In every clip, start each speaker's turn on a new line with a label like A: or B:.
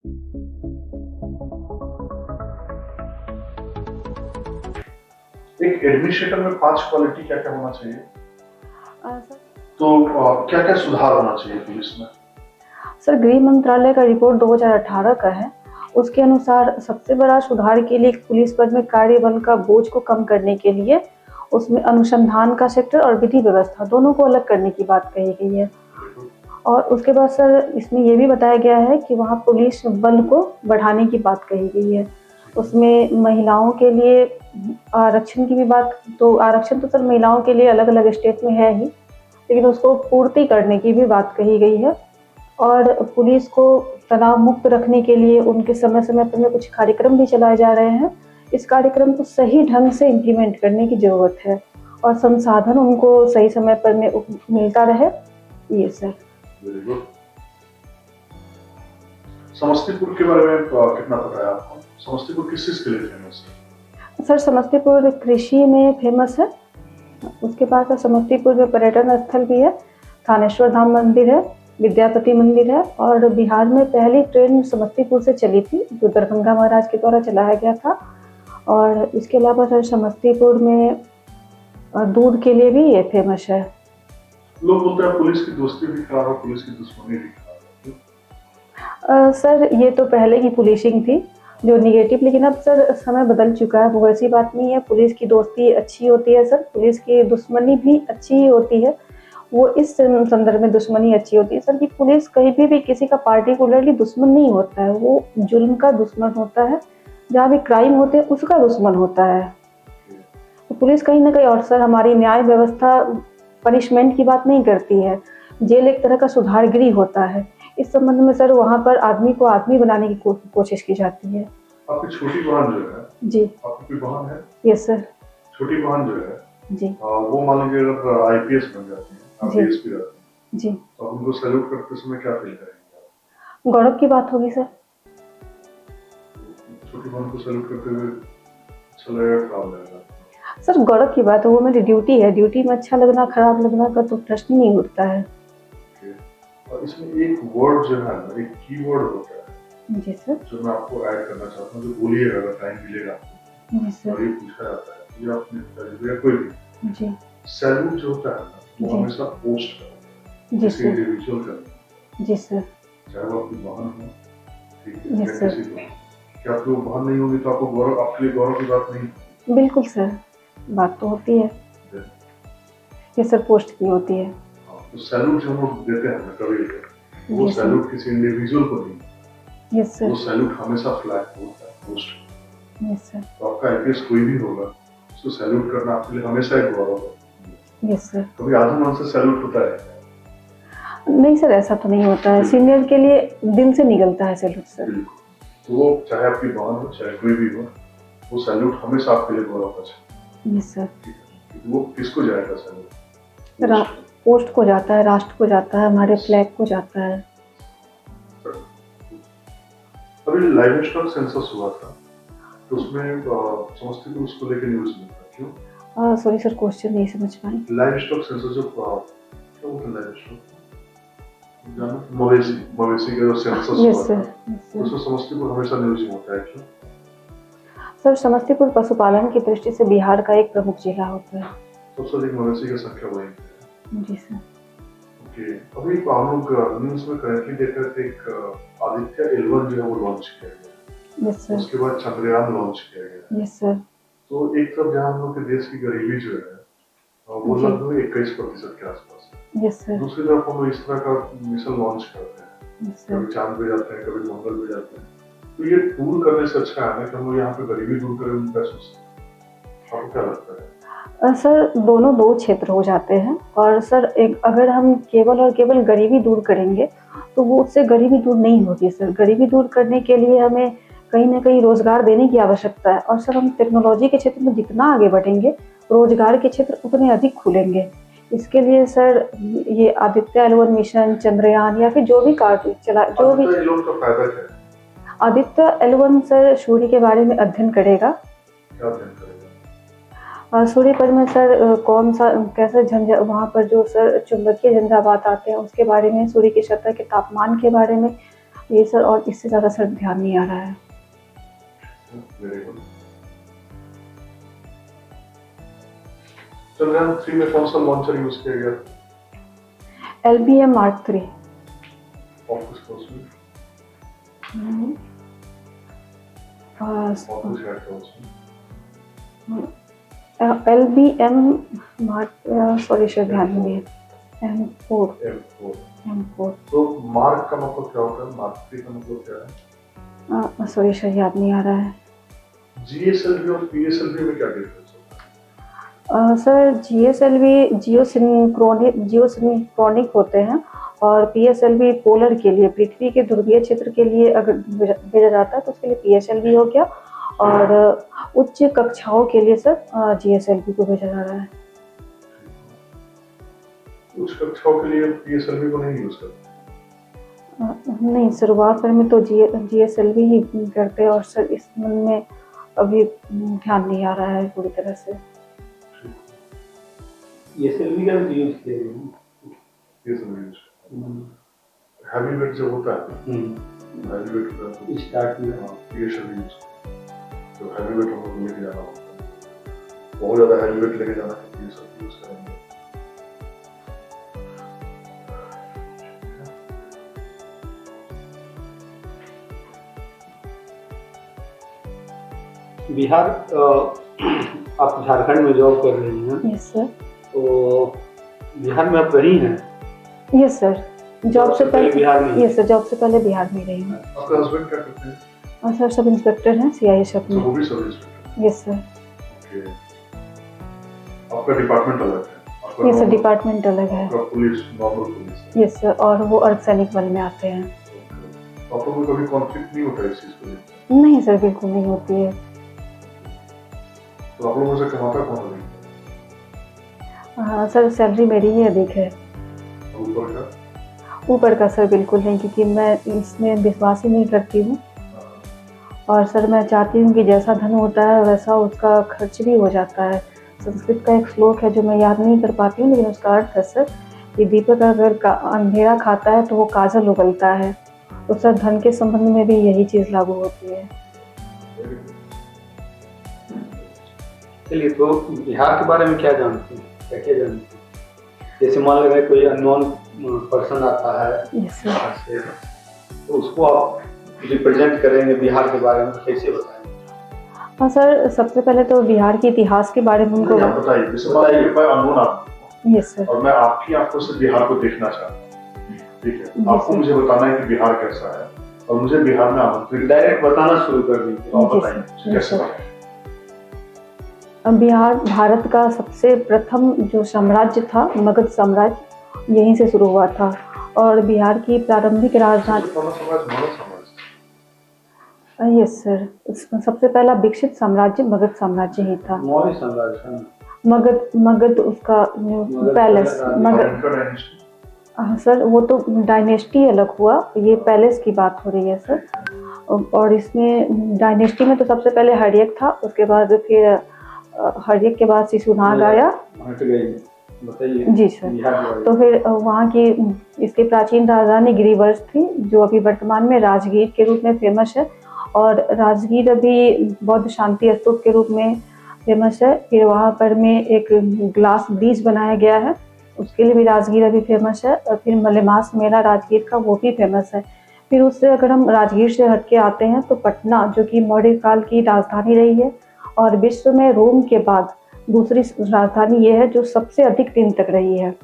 A: एक एडमिनिस्ट्रेटर में 5 क्वालिटी क्या-क्या होना चाहिए?
B: सर
A: तो क्या-क्या सुधार होना चाहिए पुलिस में?
B: सर, गृह मंत्रालय का रिपोर्ट 2018 का है। उसके अनुसार सबसे बड़ा सुधार के लिए पुलिस पद में कार्यबल का बोझ को कम करने के लिए उसमें अनुसंधान का सेक्टर और विधि व्यवस्था दोनों को अलग करने की बात कही गई है। और उसके बाद सर इसमें ये भी बताया गया है कि वहाँ पुलिस बल को बढ़ाने की बात कही गई है। उसमें महिलाओं के लिए आरक्षण की भी बात, तो आरक्षण तो सर महिलाओं के लिए अलग-अलग स्टेट में है ही, लेकिन उसको पूर्ति करने की भी बात कही गई है। और पुलिस को तनाव मुक्त रखने के लिए उनके समय-समय पर कुछ कार्यक्रम भी चलाए जा रहे हैं। इस कार्यक्रम को सही ढंग से इम्प्लीमेंट करने की ज़रूरत है और संसाधन उनको सही समय पर मिलता रहे। ये सर।
A: Very good. समस्तीपुर के बारे में कितना पता है आपको? समस्तीपुर किस चीज़ के लिए फेमस है?
B: सर समस्तीपुर कृषि में फेमस है। उसके बाद समस्तीपुर में पर्यटन स्थल भी है, थानेश्वर धाम मंदिर है, विद्यापति मंदिर है और बिहार में पहली ट्रेन समस्तीपुर से चली थी जो दरभंगा महाराज के द्वारा चलाया गया था। और इसके अलावा सर समस्तीपुर में दूध के लिए भी ये फेमस है।
A: लोग बोलते हैं पुलिस की दोस्ती भी खराब है, पुलिस की दुश्मनी भी खराब है।
B: सर ये तो पहले की पुलिसिंग थी जो निगेटिव, लेकिन अब सर समय बदल चुका है, वो ऐसी बात नहीं है। पुलिस की दोस्ती अच्छी होती है सर, पुलिस की दुश्मनी भी अच्छी ही होती है। वो इस संदर्भ में दुश्मनी अच्छी होती है सर कि पुलिस कहीं भी किसी का पार्टिकुलरली दुश्मन नहीं होता है, वो जुल्म का दुश्मन होता है, जहाँ भी क्राइम होते हैं उसका दुश्मन होता है। तो पुलिस कहीं ना कहीं, और सर हमारी न्याय व्यवस्था पनिशमेंट की बात नहीं करती है, जेल एक तरह का सुधारगृह होता है। इस संबंध में सर वहाँ पर आदमी को आदमी बनाने की कोशिश की जाती है।
A: आपकी छोटी बहन जो है,
B: जी
A: आपकी कोई बहन है?
B: Yes sir.
A: छोटी बहन जो है
B: जी
A: वो मान लीजिए अगर आईपीएस बन जाती है, आप
B: जी
A: डीएसपी रहती
B: जी
A: हैं, तो आप उनको सैल्यूट करते समय क्या फील करेंगे?
B: गौरव की बात होगी सर।
A: छोटी बहन को सैल्यूट करते हुए अच्छा लगेगा, खराब लगेगा?
B: सर गौरव की बात है, वो मेरी ड्यूटी है, ड्यूटी में अच्छा लगना खराब लगना का तो प्रश्न ही नहीं उठता है।
A: और इसमें एक वर्ड जो है ना, एक कीवर्ड होता है
B: जी सर।
A: जो मैं आपको ऐड करना चाहता हूँ, जो बोलिएगा अगर टाइम मिलेगा
B: जी सर।
A: और ये पूछा जाता है, ये आपने तजुर्बे कोई भी
B: जी
A: सैल्यूट जो होता है ना, वो
B: जी।
A: हमेशा पोस्ट करता है,
B: जी
A: किसी
B: सर।
A: इंडिविजुअल का,
B: जी सर।
A: चाहे वो आपकी बहन हो, ठीक है,
B: यस
A: या
B: सर।
A: किसी को। क्या आपकी वो बहन नहीं होगी तो आपको गौरव, आपके लिए गौरव की बात नहीं?
B: बिल्कुल सर, बात तो होती है। ये सर पोस्ट की होती है।
A: तो सैल्यूट जो हम लोग देते हैं ना कभी, वो सैल्यूट किसी इंडिविजुअल को नहीं,
B: यस सर।
A: वो सैल्यूट हमेशा फ्लैग को होता है, पोस्ट।
B: Yes sir.
A: तो आपका आईपीएस कोई भी होगा, उसको सैल्यूट करना आपके लिए हमेशा एक गौरव है।
B: Yes sir.
A: कभी आधे मन से सैल्यूट होता है?
B: नहीं सर, ऐसा तो नहीं होता है, सीनियर के लिए दिल से निकलता है सैल्यूट सर।
A: बिल्कुल। तो वो चाहे आपकी बहन हो, चाहे कोई भी हो, वो सैल्यूट हमेशा आपके लिए गौरव का है।
B: Yes sir.
A: वो किसको जाएगा सैल्यूट?
B: पोस्ट को जाता है, राष्ट्र को जाता है, हमारे फ्लैग को जाता है।
A: अभी लाइव स्टॉक सेंसस हुआ था, तो उसमें समस्तीपुर उसको लेकर न्यूज में था, क्यों?
B: सॉरी सर, क्वेश्चन नहीं समझ पाई।
A: लाइव स्टॉक सेंसस जो क्या होता है लाइव स्टॉक? मवेशी का जो सेंसस हुआ था, उसमें समस्तीपुर हमेशा न्यूज में होता है, क्यों?
B: सर समस्तीपुर पशुपालन की दृष्टि से बिहार का एक प्रमुख जिला होता है।
A: सबसे अधिक मवेशी की संख्या वहीं पे है।
B: जी सर।
A: ओके, अभी हम लोग न्यूज में करेंटली देख रहे थे, एक आदित्य L1 जो है वो लॉन्च किया गया।
B: Yes sir.
A: उसके बाद चंद्रयान लॉन्च किया गया।
B: Yes sir.
A: तो एक तरफ जहाँ हम लोग के देश की गरीबी जो है वो लगभग 21% के आसपास है।
B: Yes sir.
A: दूसरी तरफ हम लोग इस तरह का मिशन लॉन्च करते हैं,
B: यस सर।
A: कभी चांद पे जाते हैं, कभी मंगल पे जाते हैं, तो ये दूर करने से अच्छा है ना कि हम लोग यहाँ पे गरीबी दूर करें उन पैसों से। आपको क्या लगता है?
B: सर दोनों दो क्षेत्र हो जाते हैं, और सर एक अगर हम केवल और केवल गरीबी दूर करेंगे तो वो उससे गरीबी दूर नहीं होगी सर। गरीबी दूर करने के लिए हमें कहीं ना कहीं रोजगार देने की आवश्यकता है, और सर हम टेक्नोलॉजी के क्षेत्र में जितना आगे बढ़ेंगे रोजगार के क्षेत्र उतने अधिक खुलेंगे। इसके लिए सर ये आदित्य L1 मिशन, चंद्रयान या फिर जो भी कार्य चला, जो भी
A: लोन का फायदा क्या है?
B: आदित्य L1 सर सूर्य के बारे में अध्ययन करेगा।
A: क्या अध्ययन करेगा?
B: सूर्य पर में सर कौन सा कैसे झंझा, वहाँ पर जो सर चुंबकीय झंझावात आते हैं उसके बारे में, सूर्य की सतह के तापमान के बारे में, ये सर, और इससे ज़्यादा सर ध्यान नहीं आ रहा है।
A: Very good. चंद्रयान 3 में कौन सा लॉन्चर यूज किया गया?
B: LBM Mark 3।
A: ऑफिस कोर्स में ऑफिस हेड था उसमें।
B: LBM Mark, सॉरी सर ध्यान नहीं है। M4।
A: M4। तो मार्क का मतलब क्या होता है? मार्क 3 का मतलब क्या है?
B: सॉरी सर याद नहीं आ रहा है।
A: GSLV और PSLV में क्या डिफरेंस होता है?
B: सर GSLV जियोसिंक्रोनिक होते हैं, और PSLV पोलर के लिए, पृथ्वी के ध्रुवीय क्षेत्र के लिए अगर भेजा जाता है तो उसके लिए PSLV हो गया, और उच्च कक्षाओं के लिए सर GSLV को भेजा जा रहा है।
A: उच्च कक्षाओं के लिए PSLV को नहीं यूज करते?
B: नहीं, शुरुआत में तो GSLV ही करते हैं, और सर इस मन में अभी ध्यान नहीं आ रहा है पूरी तरह से।
C: PSLV का यूज किया गया।
A: PSLV यूज हैवी वेट जो होता है, हैवी वेट का
C: स्टार्ट में
A: PSLV यूज, तो हैवी वेट हम लोग लेके जाना होता है, बहुत ज्यादा हैवी वेट लेके जाना है PSLV यूज करेंगे।
C: बिहार, आप झारखंड में जॉब कर रही हैं?
B: Yes sir.
C: तो बिहार में आप रही हैं?
B: यस सर, जॉब से पहले
C: बिहार में?
B: यस सर, जॉब से पहले बिहार में रही हूँ।
A: आपका हस्बैंड क्या करते हैं?
B: सर सब इंस्पेक्टर हैं CISF में।
A: वो भी sub inspector?
B: Yes sir.
A: Okay. आपका डिपार्टमेंट अलग है?
B: यस सर, डिपार्टमेंट अलग है।
A: आपका पुलिस नॉर्मल पुलिस है?
B: यस सर, और वो अर्धसैनिक बल में आते हैं।
A: आप लोगों को कभी कॉन्फ्लिक्ट नहीं होता इस चीज को लेकर?
B: नहीं सर, बिल्कुल नहीं होती है।
A: तो आप लोगों से कमाता कौन है?
B: हाँ सर, सैलरी मेरी ही अधिक है।
A: ऊपर का?
B: ऊपर का सर बिल्कुल नहीं, क्योंकि मैं इसमें विश्वास ही नहीं करती हूँ, और सर मैं चाहती हूँ कि जैसा धन होता है वैसा उसका खर्च भी हो जाता है। संस्कृत का एक श्लोक है जो मैं याद नहीं कर पाती हूँ, लेकिन उसका अर्थ है सर कि दीपक अगर अंधेरा खाता है तो वो काजल उगलता है। तो सर धन के संबंध में भी यही चीज़ लागू होती है।
C: चलिए, तो बिहार के बारे में क्या जानते हैं, क्या क्या जानते हैं? जैसे मान लीजिए कोई अननोन पर्सन आता है बाहर से, तो उसको आप रिप्रेजेंट करेंगे बिहार के बारे में, कैसे बताएंगे?
B: हाँ सर, सबसे पहले तो बिहार के इतिहास के बारे में उनको
A: बताइए। जैसे बताइए, मैं अननोन आदमी,
B: यस सर,
A: और मैं आपकी आंखों से बिहार को देखना चाहता हूँ, ठीक है? आपको मुझे बताना है कि बिहार कैसा है, और मुझे बिहार में आमंत्रित
C: डायरेक्ट बताना शुरू कर दीजिए।
A: आप बताइए कैसे बताएं?
B: बिहार भारत का सबसे प्रथम जो साम्राज्य था, मगध साम्राज्य, यहीं से शुरू हुआ था, और बिहार की प्रारंभिक राजधानी, यस सर, सबसे पहला विकसित साम्राज्य मगध साम्राज्य ही था।
C: मौर्य साम्राज्य,
B: मगध उसका पैलेस, मगध। हाँ सर, वो तो डायनेस्टी अलग हुआ, ये पैलेस की बात हो रही है सर। और इसमें डायनेस्टी में तो सबसे पहले हर्यक था, उसके बाद फिर हर्यक के बाद शिशुनाग आया।
C: बताइए
B: जी सर। तो फिर वहाँ की इसकी प्राचीन राजधानी गिरिवर्ष थी, जो अभी वर्तमान में राजगीर के रूप में फेमस है, और राजगीर अभी बौद्ध शांति स्तूप के रूप में फेमस है। फिर वहाँ पर में एक ग्लास ब्रिज बनाया गया है, उसके लिए भी राजगीर अभी फेमस है। और फिर मलेमास मेला राजगीर का, वो भी फेमस है। फिर उससे अगर हम राजगीर से हटके आते हैं तो पटना, जो कि मौर्य काल की राजधानी रही है, और विश्व में रोम के बाद दूसरी राजधानी ये है जो सबसे अधिक दिन तक रही है।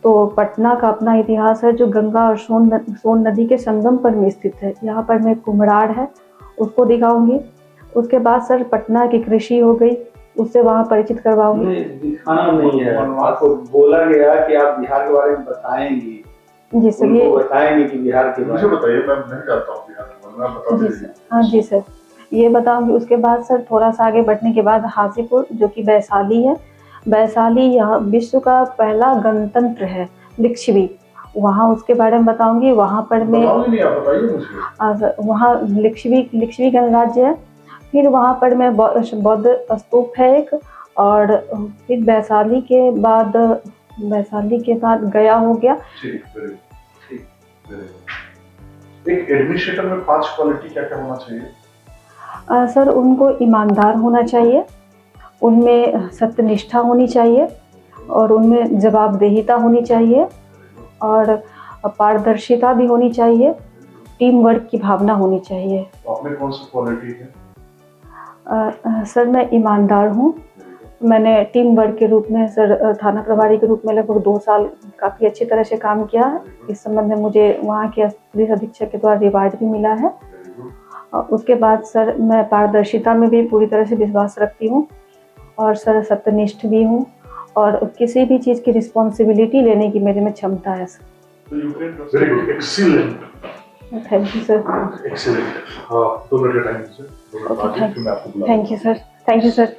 B: तो पटना का अपना इतिहास है, जो गंगा और सोन नदी के संगम पर में स्थित है। यहाँ पर में कुम्हराड़ है, उसको दिखाऊंगी। उसके बाद सर पटना की कृषि हो गई, उससे वहाँ परिचित करवाऊंगी।
C: दिखाना नहीं है, आपको बोला गया कि आप बिहार के बारे में बताएंगी।
B: जी सर, ये
C: बताएंगे कि बिहार के बारे में।
A: मुझे बताइए, मैं नहीं जानता हूँ बिहार के बारे में, आप बता दीजिए।
B: हाँ जी सर, ये बताऊंगी। उसके बाद सर थोड़ा सा आगे बढ़ने के बाद हाजीपुर, जो कि वैशाली है। वैशाली यहाँ विश्व का पहला गणतंत्र है, लिच्छवी, वहाँ उसके बारे में बताऊंगी। वहाँ पर मैं
A: नहीं, आप बताइए मुझे।
B: वहाँ लिच्छवी गणराज्य है। फिर वहाँ पर मैं बौद्ध स्तूप है एक, और फिर वैशाली के बाद गया हो गया।
A: एक एडमिनिस्ट्रेटर में 5 क्वालिटी क्या क्या होना चाहिए?
B: सर उनको ईमानदार होना चाहिए, उनमें सत्यनिष्ठा होनी चाहिए और उनमें जवाबदेहिता होनी चाहिए और पारदर्शिता भी होनी चाहिए, टीम वर्क की भावना होनी चाहिए।
A: तो आपने कौन सी क्वालिटी है?
B: सर मैं ईमानदार हूँ। मैंने टीम वर्क के रूप में सर थाना प्रभारी के रूप में लगभग 2 साल काफ़ी अच्छी तरह से काम किया है। इस संबंध में मुझे वहाँ के पुलिस अधीक्षक के द्वारा रिवार्ड भी मिला है। और उसके बाद सर मैं पारदर्शिता में भी पूरी तरह से विश्वास रखती हूँ और सर सत्यनिष्ठ भी हूँ और किसी भी चीज़ की रिस्पॉन्सिबिलिटी लेने की मेरे में क्षमता है sir.
A: Very good, excellent,
B: thank you sir.
A: Excellent. हाँ, 2 मिनट का टाइम दीजिए, 2 मिनट बाद फिर मैं आपको बुलाऊंगा।
B: Thank you sir. Thank you sir.